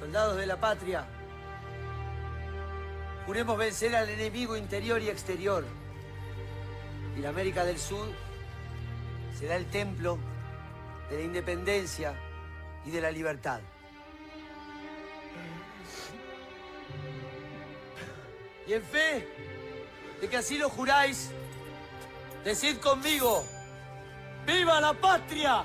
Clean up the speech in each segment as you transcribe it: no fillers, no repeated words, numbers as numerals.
Soldados de la patria, juremos vencer al enemigo interior y exterior. Y la América del Sur será el templo de la independencia y de la libertad. Y en fe de que así lo juráis, decid conmigo: ¡viva la patria!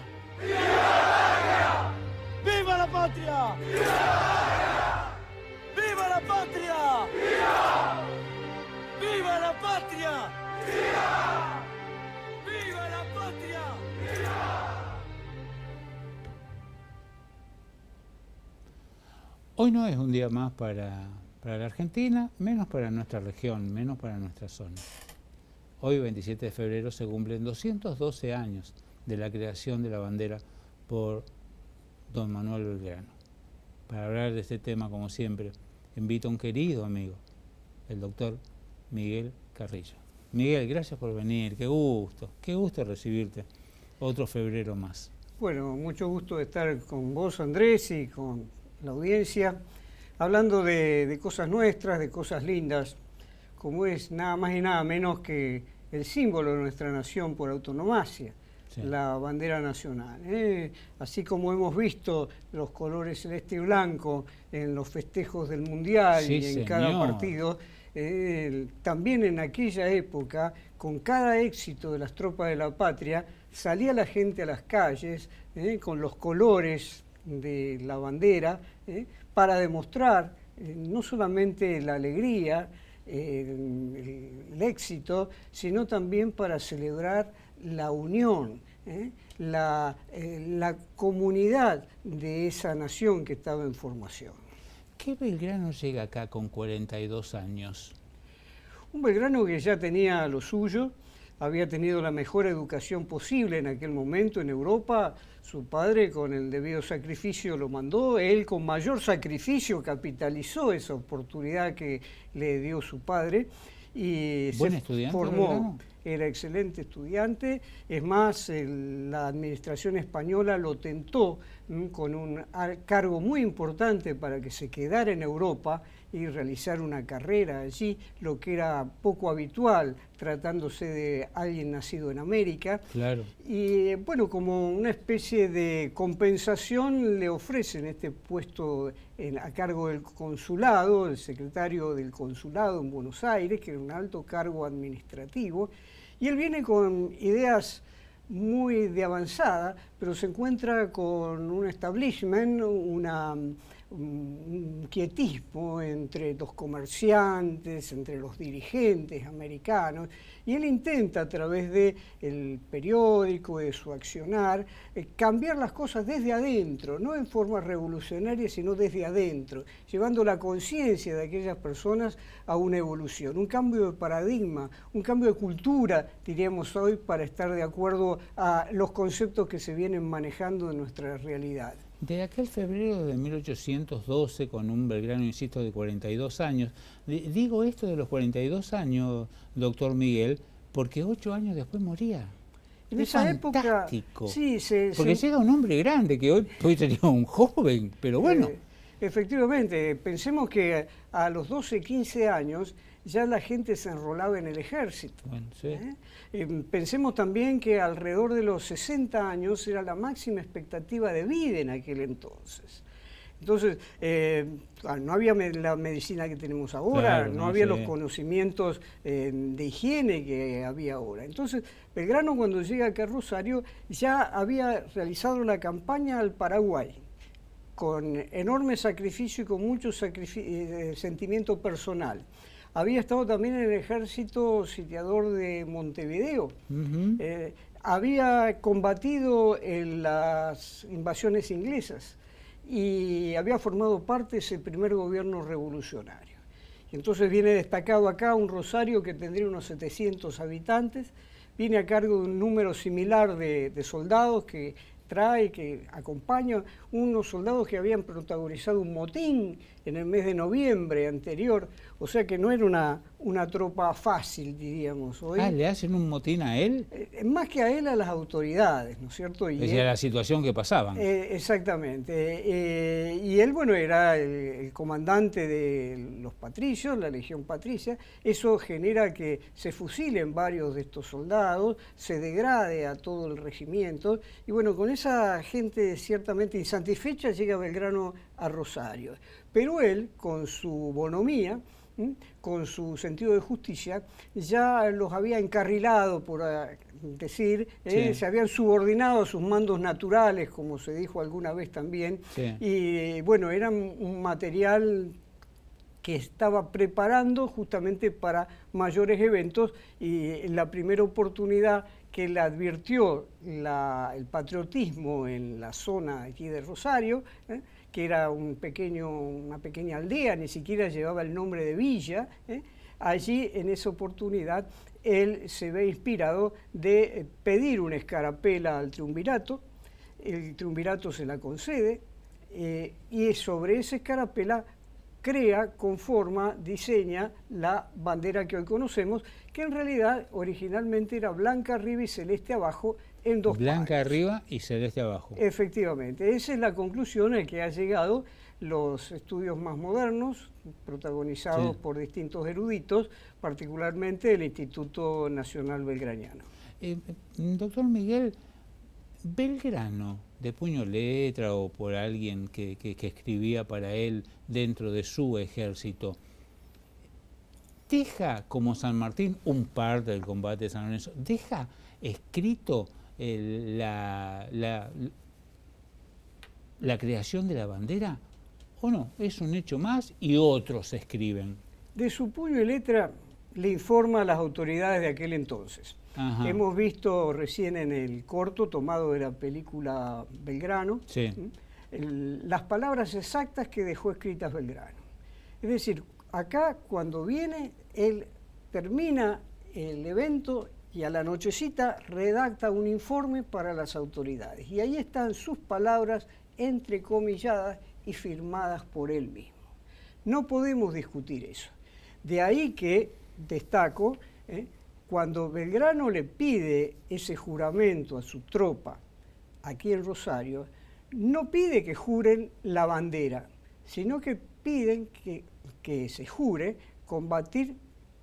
¡Viva la patria! ¡Viva la patria! ¡Viva la patria! ¡Viva! ¡Viva la patria! ¡Viva! ¡Viva la patria! ¡Viva! Hoy no es un día más para la Argentina, menos para nuestra región, menos para nuestra zona. Hoy, 27 de febrero, se cumplen 212 años de la creación de la bandera por don Manuel Belgrano. Para hablar de este tema, como siempre, invito a un querido amigo, el doctor Miguel Carrillo. Miguel, gracias por venir, qué gusto recibirte otro febrero más. Bueno, mucho gusto de estar con vos, Andrés, y con la audiencia, hablando de cosas nuestras, de cosas lindas, como es nada más y nada menos que el símbolo de nuestra nación por antonomasia, sí, la bandera nacional. Así como hemos visto los colores celeste y blanco en los festejos del Mundial, sí, y en cada partido, también en aquella época, con cada éxito de las tropas de la patria, salía la gente a las calles con los colores de la bandera para demostrar no solamente la alegría, el éxito, sino también para celebrar la unión, la comunidad de esa nación que estaba en formación. ¿Qué Belgrano llega acá con 42 años? Un Belgrano que ya tenía lo suyo, había tenido la mejor educación posible en aquel momento en Europa. Su padre, con el debido sacrificio, lo mandó. Él, con mayor sacrificio, capitalizó esa oportunidad que le dio su padre y ¿Buen se estudiante, formó. Belgrano? Era excelente estudiante. Es más, la administración española lo tentó con un cargo muy importante para que se quedara en Europa y realizar una carrera allí, lo que era poco habitual tratándose de alguien nacido en América. Claro. Y bueno, como una especie de compensación le ofrecen este puesto a cargo del consulado, el secretario del consulado en Buenos Aires, que era un alto cargo administrativo, y él viene con ideas muy de avanzada, pero se encuentra con un establishment, un quietismo entre los comerciantes, entre los dirigentes americanos, y él intenta a través del periódico, de su accionar, cambiar las cosas desde adentro, no en forma revolucionaria, sino desde adentro, llevando la conciencia de aquellas personas a una evolución, un cambio de paradigma, un cambio de cultura, diríamos hoy, para estar de acuerdo a los conceptos que se vienen manejando en nuestra realidad. De aquel febrero de 1812, con un Belgrano, insisto, de 42 años, digo esto de los 42 años, doctor Miguel, porque 8 años después moría. En Es esa fantástico, época, sí, porque llega un hombre grande, que hoy sería un joven, pero bueno. Efectivamente, pensemos que a los 12, 15 años ya la gente se enrolaba en el ejército. Bueno, sí. Pensemos también que alrededor de los 60 años era la máxima expectativa de vida en aquel entonces. Entonces, no había la medicina que tenemos ahora, Claro, no había los conocimientos de higiene que había ahora. Entonces, Belgrano, cuando llega acá a Rosario, ya había realizado la campaña al Paraguay, con enorme sacrificio y con mucho sentimiento personal. Había estado también en el ejército sitiador de Montevideo. Había combatido en las invasiones inglesas y había formado parte de ese primer gobierno revolucionario. Y entonces viene destacado acá un Rosario que tendría unos 700 habitantes, viene a cargo de un número similar de soldados que acompaña unos soldados que habían protagonizado un motín en el mes de noviembre anterior, o sea que no era una tropa fácil, diríamos. Hoy, ¿le hacen un motín a él? Más que a él, a las autoridades, ¿no es cierto? Y la situación que pasaban. Exactamente. Y Y él, bueno, era el comandante de los patricios, la Legión Patricia. Eso genera que se fusilen varios de estos soldados, se degrade a todo el regimiento. Y bueno, con esa gente ciertamente insatisfecha llega Belgrano a Rosario. Pero él, con su bonomía, con su sentido de justicia, ya los había encarrilado, por decir, Sí. se habían subordinado a sus mandos naturales, como se dijo alguna vez también, Sí. y bueno, eran un material que estaba preparando justamente para mayores eventos, y la primera oportunidad que le advirtió el patriotismo en la zona aquí de Rosario, que era una pequeña aldea, ni siquiera llevaba el nombre de villa, allí en esa oportunidad él se ve inspirado de pedir una escarapela al triunvirato. El triunvirato se la concede, y sobre esa escarapela crea, conforma, diseña la bandera que hoy conocemos, que en realidad originalmente era blanca arriba y celeste abajo, en dos Blanca pares. arriba y celeste abajo. Efectivamente, esa es la conclusión a la que han llegado los estudios más modernos, protagonizados Sí. por distintos eruditos, particularmente el Instituto Nacional Belgraniano. Doctor Miguel, Belgrano, de puño letra o por alguien que escribía para él dentro de su ejército, deja como San Martín, un parte del combate de San Lorenzo, deja escrito la creación de la bandera, ¿o no? Es un hecho más y otros escriben. De su puño y letra le informa a las autoridades de aquel entonces. Ajá. Hemos visto recién en el corto tomado de la película Belgrano, Sí. las palabras exactas que dejó escritas Belgrano. Es decir, acá cuando viene, él termina el evento y a la nochecita redacta un informe para las autoridades. Y ahí están sus palabras entrecomilladas y firmadas por él mismo. No podemos discutir eso. De ahí que destaco, cuando Belgrano le pide ese juramento a su tropa aquí en Rosario, no pide que juren la bandera, sino que piden que se jure combatir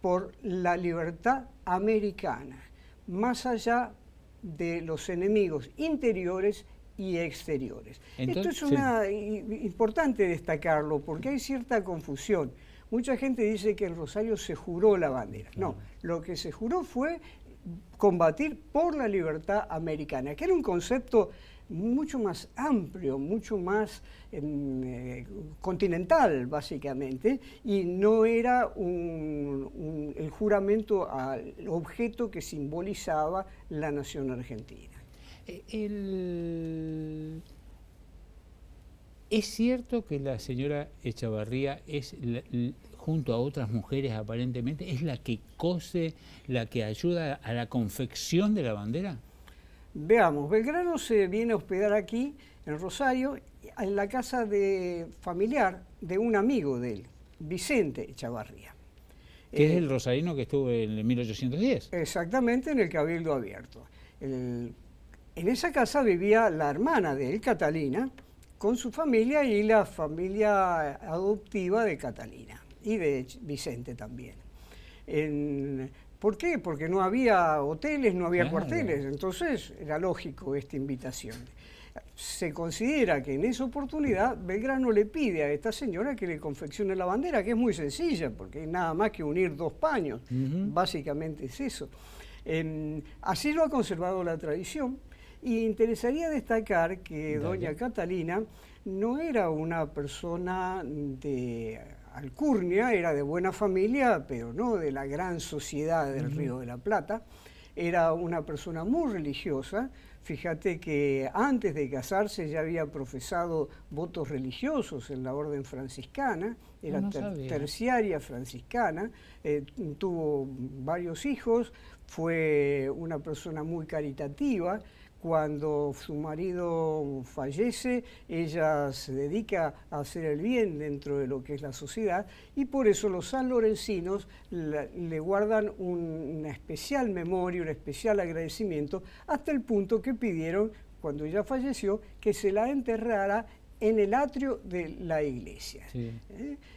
por la libertad americana, más allá de los enemigos interiores y exteriores. Entonces, Esto es importante destacarlo porque hay cierta confusión. Mucha gente dice que en Rosario se juró la bandera. No, lo que se juró fue combatir por la libertad americana, que era un concepto mucho más amplio, mucho más continental, básicamente, y no era el juramento al objeto que simbolizaba la nación argentina. ¿Es cierto que la señora Echavarría es, junto a otras mujeres aparentemente, es la que cose, la que ayuda a la confección de la bandera? Veamos, Belgrano se viene a hospedar aquí, en Rosario, en la casa familiar de un amigo de él, Vicente Echavarría. Que es el rosarino que estuvo en el 1810. Exactamente, en el Cabildo Abierto. En esa casa vivía la hermana de él, Catalina, con su familia y la familia adoptiva de Catalina y de Vicente también. ¿Por qué? Porque no había hoteles, no había cuarteles, entonces era lógico esta invitación. Se considera que en esa oportunidad Belgrano le pide a esta señora que le confeccione la bandera, que es muy sencilla, porque es nada más que unir dos paños, básicamente es eso. Así lo ha conservado la tradición. Y interesaría destacar que doña Catalina no era una persona de alcurnia, era de buena familia, pero no de la gran sociedad del Río de la Plata. Era una persona muy religiosa. Fíjate que antes de casarse ya había profesado votos religiosos en la orden franciscana, era terciaria franciscana, tuvo varios hijos, fue una persona muy caritativa. Cuando su marido fallece, ella se dedica a hacer el bien dentro de lo que es la sociedad, y por eso los sanlorencinos le guardan una especial memoria, un especial agradecimiento, hasta el punto que pidieron, cuando ella falleció, que se la enterrara en el atrio de la iglesia. Sí.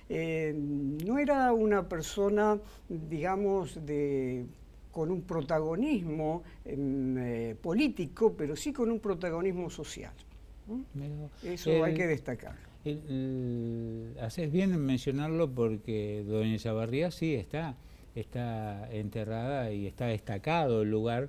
No era una persona, digamos, con un protagonismo político, pero sí con un protagonismo social. Eso hay que destacarlo. Haces bien en mencionarlo porque doña Chavarría sí está enterrada y está destacado el lugar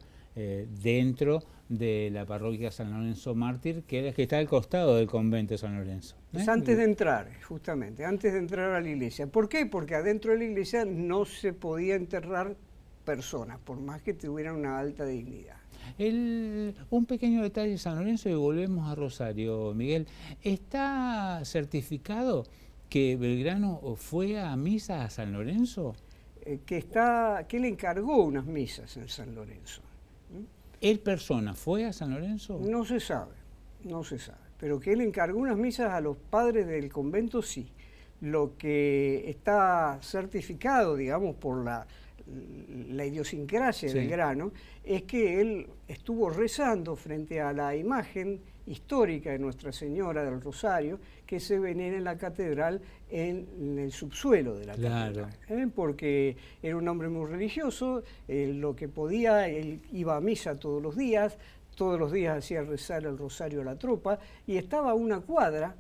dentro de la parroquia San Lorenzo Mártir, que está al costado del convento de San Lorenzo. Es antes de entrar, justamente, antes de entrar a la iglesia. ¿Por qué? Porque adentro de la iglesia no se podía enterrar personas, por más que tuvieran una alta dignidad. Un pequeño detalle de San Lorenzo y volvemos a Rosario, Miguel. ¿Está certificado que Belgrano fue a misa a San Lorenzo? Que le encargó unas misas en San Lorenzo. ¿Él persona fue a San Lorenzo? No se sabe, no se sabe. Pero que él encargó unas misas a los padres del convento, sí. Lo que está certificado, digamos, por la idiosincrasia de Belgrano, es que él estuvo rezando frente a la imagen histórica de Nuestra Señora del Rosario, que se venera en la catedral, en el subsuelo de la catedral. Porque era un hombre muy religioso, lo que podía, él iba a misa todos los días hacía rezar el rosario a la tropa, y estaba a una cuadra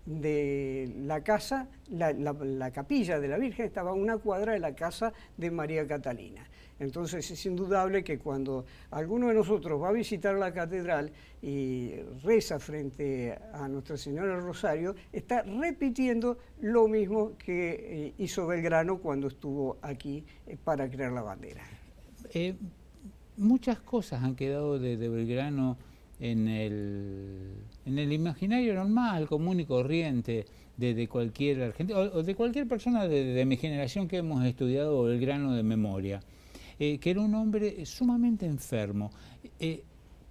de la casa, la capilla de la Virgen estaba a una cuadra de la casa de María Catalina. Entonces es indudable que cuando alguno de nosotros va a visitar la catedral y reza frente a Nuestra Señora del Rosario, está repitiendo lo mismo que hizo Belgrano cuando estuvo aquí para crear la bandera. Muchas cosas han quedado de Belgrano en el imaginario normal, común y corriente de cualquier argentino, o de cualquier persona de mi generación que hemos estudiado Belgrano de memoria, que era un hombre sumamente enfermo.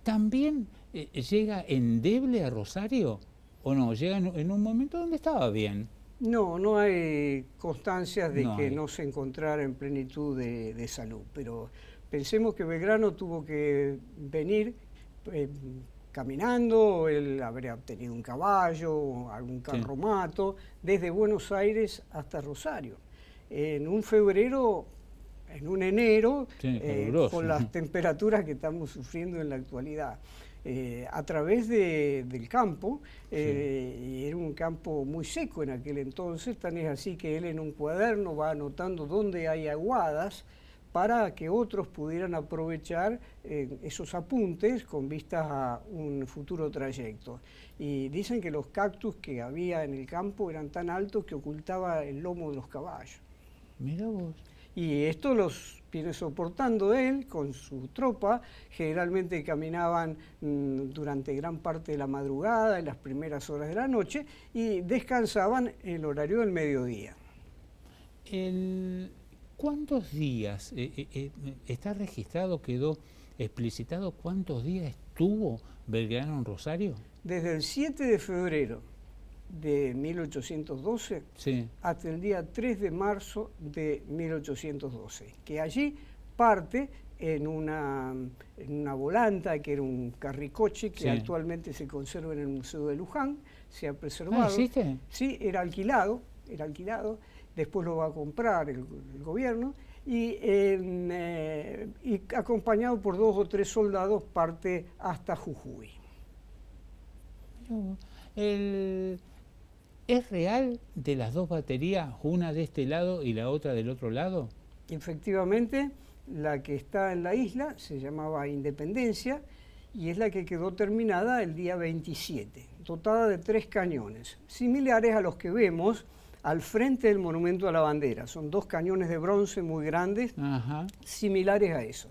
¿También llega endeble a Rosario o no? ¿Llega en un momento donde estaba bien? No hay constancias de que no se encontrara en plenitud de salud, pero pensemos que Belgrano tuvo que venir caminando, él habría tenido un caballo, algún carromato, desde Buenos Aires hasta Rosario. En un enero, con las temperaturas que estamos sufriendo en la actualidad. A través del campo, y era un campo muy seco en aquel entonces, tan es así que él en un cuaderno va anotando dónde hay aguadas, para que otros pudieran aprovechar esos apuntes con vistas a un futuro trayecto. Y dicen que los cactus que había en el campo eran tan altos que ocultaba el lomo de los caballos. Mira vos. Y esto los viene soportando él con su tropa. Generalmente caminaban durante gran parte de la madrugada, en las primeras horas de la noche, y descansaban en el horario del mediodía. ¿Cuántos días, está registrado, quedó explicitado cuántos días estuvo Belgrano en Rosario? Desde el 7 de febrero de 1812 hasta el día 3 de marzo de 1812, que allí parte en una volanta, que era un carricoche, que actualmente se conserva en el Museo de Luján, se ha preservado. ¿Existe? Sí, era alquilado. Después lo va a comprar el gobierno y acompañado por 2 o 3 soldados parte hasta Jujuy. ¿Es real de las 2 baterías, una de este lado y la otra del otro lado? Efectivamente, la que está en la isla se llamaba Independencia y es la que quedó terminada el día 27, dotada de 3 cañones, similares a los que vemos al frente del Monumento a la Bandera. Son 2 cañones de bronce muy grandes, similares a eso.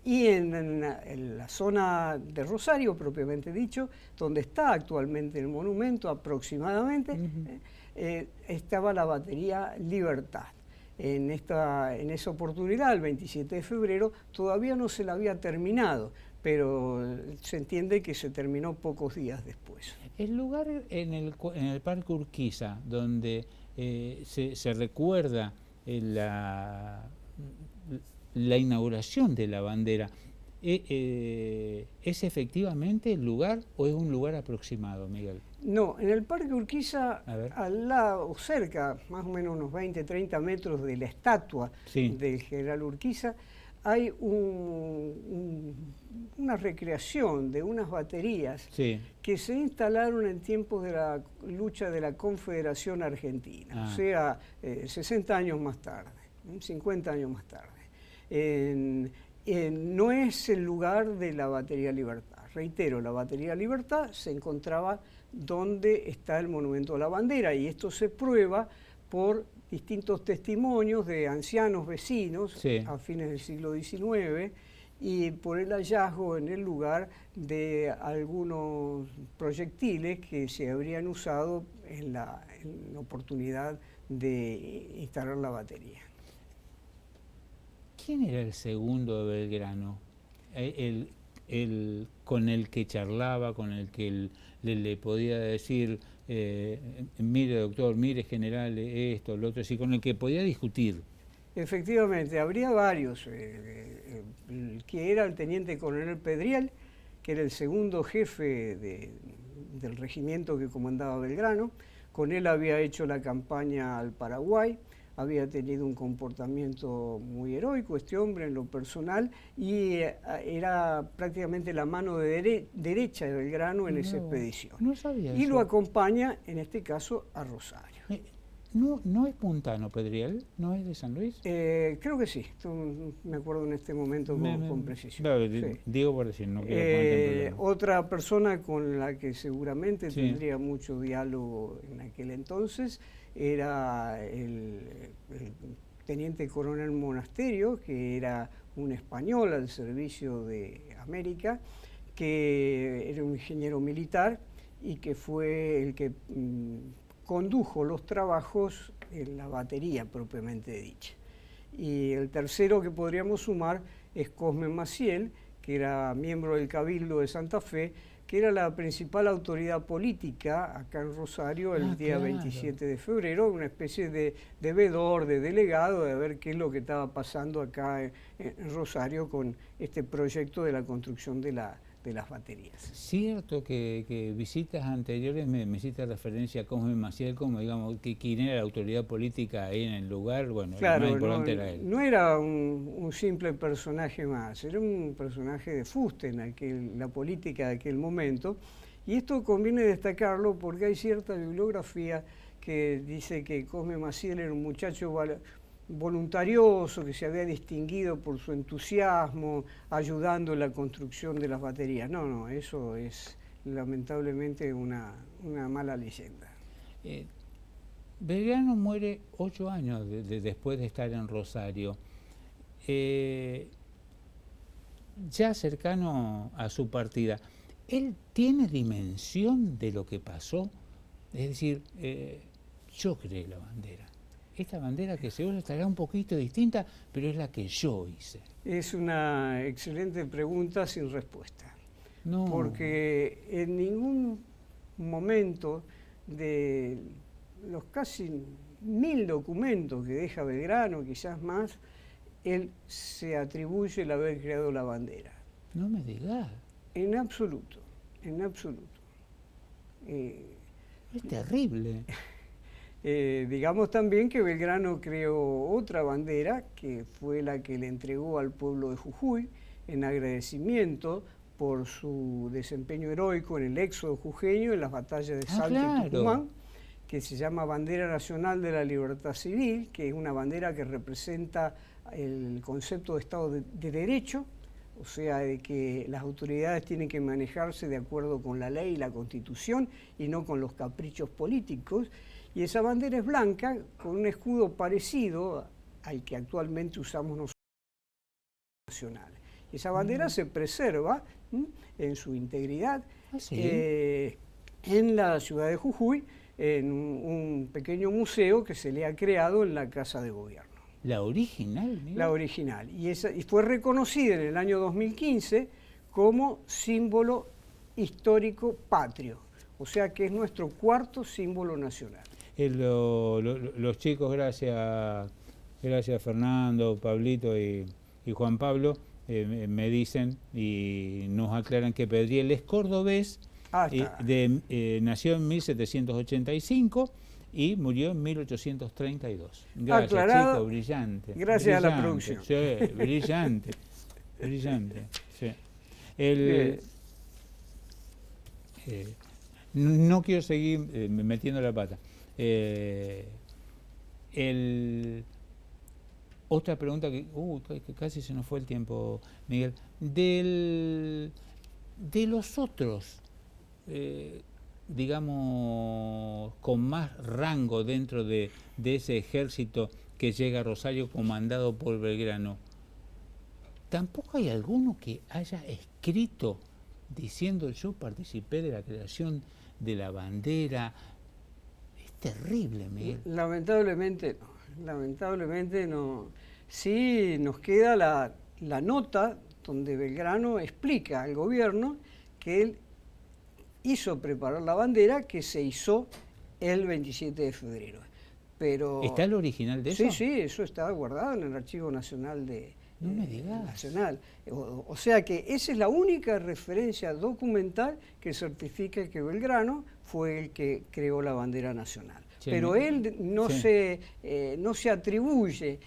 Y en la zona de Rosario, propiamente dicho, donde está actualmente el monumento aproximadamente, estaba la batería Libertad. En esa oportunidad, el 27 de febrero, todavía no se la había terminado, pero se entiende que se terminó pocos días después. El lugar en el Parque Urquiza, donde se recuerda la inauguración de la bandera, ¿Es efectivamente el lugar o es un lugar aproximado, Miguel? No, en el Parque Urquiza, A ver. al lado, cerca, más o menos unos 20, 30 metros de la estatua Sí. del general Urquiza, hay una recreación de unas baterías Sí. que se instalaron en tiempos de la lucha de la Confederación Argentina, Ah. o sea, 60 años más tarde, 50 años más tarde. No es el lugar de la Batería Libertad. Reitero, la Batería Libertad se encontraba donde está el Monumento a la Bandera, y esto se prueba por distintos testimonios de ancianos vecinos Sí. a fines del siglo XIX y por el hallazgo en el lugar de algunos proyectiles que se habrían usado en la oportunidad de instalar la batería. ¿Quién era el segundo de Belgrano? El con el que charlaba, con el que le podía decir, mire doctor, mire general, esto, lo otro, así, con el que podía discutir. Efectivamente, habría varios. El que era el teniente coronel Pedriel, que era el segundo jefe del regimiento que comandaba Belgrano. Con él había hecho la campaña al Paraguay, había tenido un comportamiento muy heroico este hombre en lo personal, y era prácticamente la mano derecha de Belgrano en esa expedición. No sabía y eso. lo acompaña, en este caso, a Rosario. ¿No es puntano Pedriel? ¿No es de San Luis? Creo que sí, me acuerdo en este momento con precisión. Claro, Sí. digo por decir, no quiero ponerte en problema. Otra persona con la que seguramente Sí. tendría mucho diálogo en aquel entonces era el teniente coronel Monasterio, que era un español al servicio de América, que era un ingeniero militar y que fue el que condujo los trabajos en la batería propiamente dicha. Y el tercero que podríamos sumar es Cosme Maciel, que era miembro del Cabildo de Santa Fe, que era la principal autoridad política acá en Rosario el día claro. 27 de febrero, una especie de vedor, de delegado, de ver qué es lo que estaba pasando acá en Rosario con este proyecto de la construcción de las baterías. Cierto que visitas anteriores me hiciste referencia a Cosme Maciel como, digamos, que quien era la autoridad política ahí en el lugar, bueno, Claro, el más importante era él. no era un simple personaje más, era un personaje de fuste en la política de aquel momento, y esto conviene destacarlo porque hay cierta bibliografía que dice que Cosme Maciel era un muchacho voluntarioso, que se había distinguido por su entusiasmo, ayudando en la construcción de las baterías. No, eso es lamentablemente una mala leyenda. Belgrano muere 8 años después de estar en Rosario. Ya cercano a su partida, ¿él tiene dimensión de lo que pasó? Es decir, yo creé la bandera. Esta bandera que se usa estará un poquito distinta, pero es la que yo hice. Es una excelente pregunta sin respuesta. No. Porque en ningún momento de los casi 1000 documentos que deja Belgrano, quizás más, él se atribuye el haber creado la bandera. No me digas. En absoluto, en absoluto. Es terrible. Digamos también que Belgrano creó otra bandera, que fue la que le entregó al pueblo de Jujuy en agradecimiento por su desempeño heroico en el éxodo jujeño, en las batallas de Salta claro. y Tucumán, que se llama Bandera Nacional de la Libertad Civil, que es una bandera que representa el concepto de Estado de Derecho, o sea, de que las autoridades tienen que manejarse de acuerdo con la ley y la Constitución y no con los caprichos políticos. Y esa bandera es blanca, con un escudo parecido al que actualmente usamos nosotros nacional. Esa bandera se preserva en su integridad en la ciudad de Jujuy, en un pequeño museo que se le ha creado en la Casa de Gobierno. ¿La original? Mira. La original. Y fue reconocida en el año 2015 como símbolo histórico patrio, o sea que es nuestro cuarto símbolo nacional. Los chicos, gracias Fernando, Pablito y Juan Pablo, me dicen y nos aclaran que Pedriel es cordobés, nació en 1785 y murió en 1832. Gracias, aclarado, chico, brillante. Gracias brillante, a la producción. Sí, brillante, brillante. Sí. No quiero seguir metiendo la pata. Otra pregunta que casi se nos fue el tiempo, Miguel. De los otros, digamos, con más rango dentro de ese ejército que llega a Rosario comandado por Belgrano, ¿tampoco hay alguno que haya escrito diciendo yo participé de la creación de la bandera? Es terrible, Miguel. Lamentablemente no. Sí nos queda la nota donde Belgrano explica al gobierno que él hizo preparar la bandera que se izó el 27 de febrero. Pero, ¿está el original de eso? Sí, eso está guardado en el Archivo Nacional no me digas. Nacional. O sea que esa es la única referencia documental que certifica que Belgrano fue el que creó la bandera nacional. Sí, pero él no se atribuye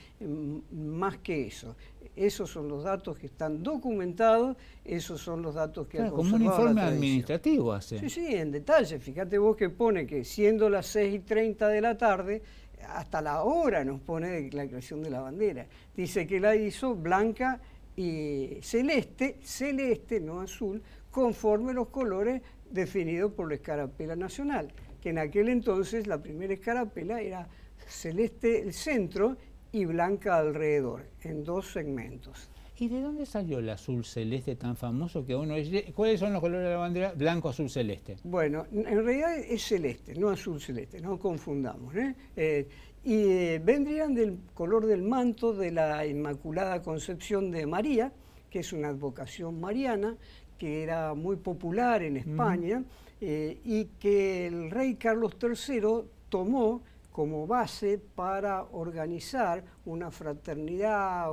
más que eso. Esos son los datos que están documentados, esos son los datos que ha conservado como un informe la administrativo hace. Sí, en detalle. Fíjate vos que pone que siendo las 6:30 de la tarde, hasta la hora nos pone de la creación de la bandera. Dice que la hizo blanca y celeste, no azul, conforme los colores definidos por la escarapela nacional, que en aquel entonces la primera escarapela era celeste el centro y blanca alrededor, en 2 segmentos. ¿Y de dónde salió el azul celeste tan famoso que uno dice, ¿cuáles son los colores de la bandera? Blanco, azul, celeste. Bueno, en realidad es celeste, no azul celeste, no confundamos, y vendrían del color del manto de la Inmaculada Concepción de María, que es una advocación mariana, que era muy popular en España, y que el rey Carlos III tomó como base para organizar una fraternidad,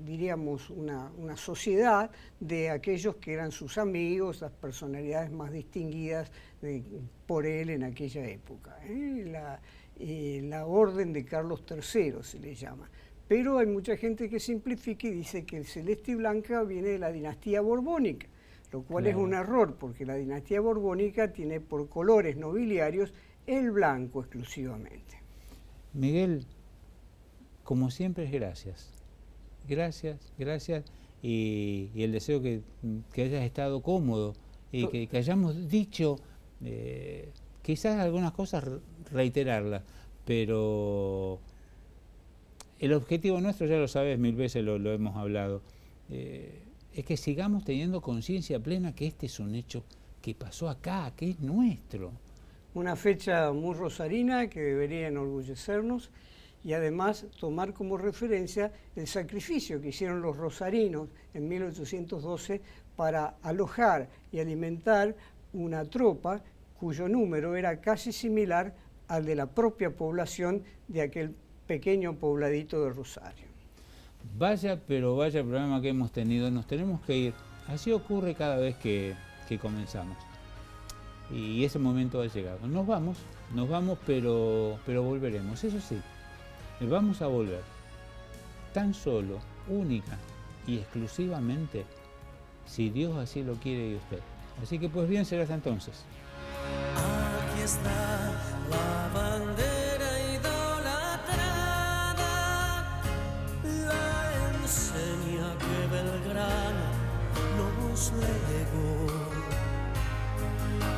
diríamos una sociedad de aquellos que eran sus amigos, las personalidades más distinguidas por él en aquella época. La Orden de Carlos III se le llama. Pero hay mucha gente que simplifica y dice que el celeste y blanca viene de la dinastía borbónica, lo cual es un error, porque la dinastía borbónica tiene por colores nobiliarios el blanco exclusivamente. Miguel, como siempre, gracias. Gracias. Y el deseo que hayas estado cómodo y que hayamos dicho, quizás algunas cosas reiterarlas, pero el objetivo nuestro, ya lo sabes, 1000 veces lo hemos hablado, es que sigamos teniendo conciencia plena que este es un hecho que pasó acá, que es nuestro. Una fecha muy rosarina que debería enorgullecernos y además tomar como referencia el sacrificio que hicieron los rosarinos en 1812 para alojar y alimentar una tropa cuyo número era casi similar al de la propia población de aquel pequeño pobladito de Rosario. Vaya programa que hemos tenido, nos tenemos que ir. Así ocurre cada vez que comenzamos. Y ese momento ha llegado. Nos vamos, pero volveremos. Eso sí, vamos a volver tan solo, única y exclusivamente, si Dios así lo quiere y usted. Así que pues bien, será hasta entonces. Aquí está la bandera idolatrada, la enseña que Belgrano nos legó.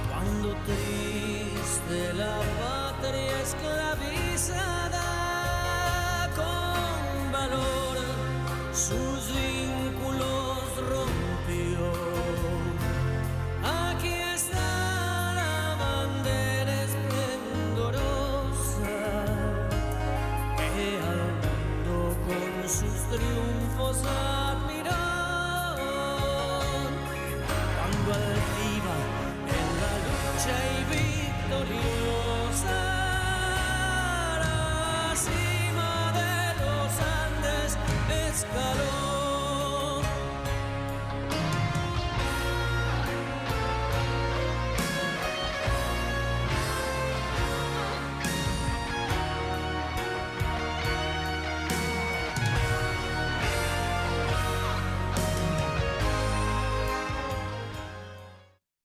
Cuando triste la patria esclavizada, con valor sus vínculos rompió. Aquí está la bandera esplendorosa, que al mundo con sus triunfos